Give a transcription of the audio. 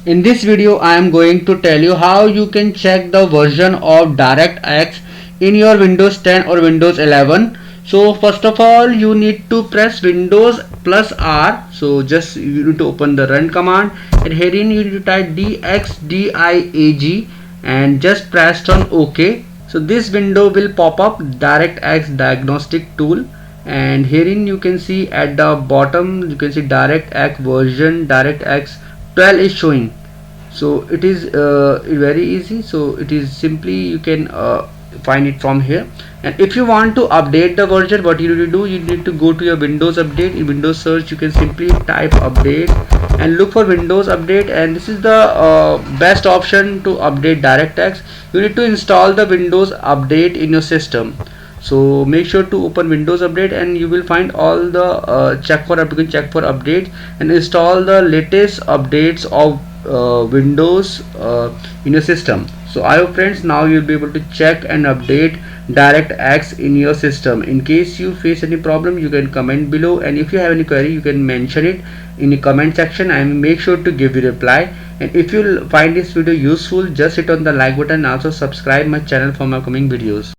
In this video I am going to tell you how you can check the version of DirectX in your Windows 10 or Windows 11. So first of all you need to press Windows plus R. So just you need to open the run command, and herein you need to type DxDiag and just press on OK. So this window will pop up, DirectX diagnostic tool, and herein you can see at the bottom you can see DirectX version DirectX 12 is showing. So it is very easy. So it is simply you can find it from here. And if you want to update the version, what you need to do, you need to go to your Windows update. In Windows search you can simply type update and look for Windows update, and this is the best option to update DirectX. You need to install the Windows update in your system. So make sure to open Windows update, and you will find all the you can check for updates and install the latest updates of Windows in your system. So I hope friends now you'll be able to check and update DirectX in your system. In case you face any problem, you can comment below, and if you have any query you can mention it in the comment section. I will make sure to give you reply. And if you find this video useful, just hit on the like button and also subscribe my channel for my upcoming videos.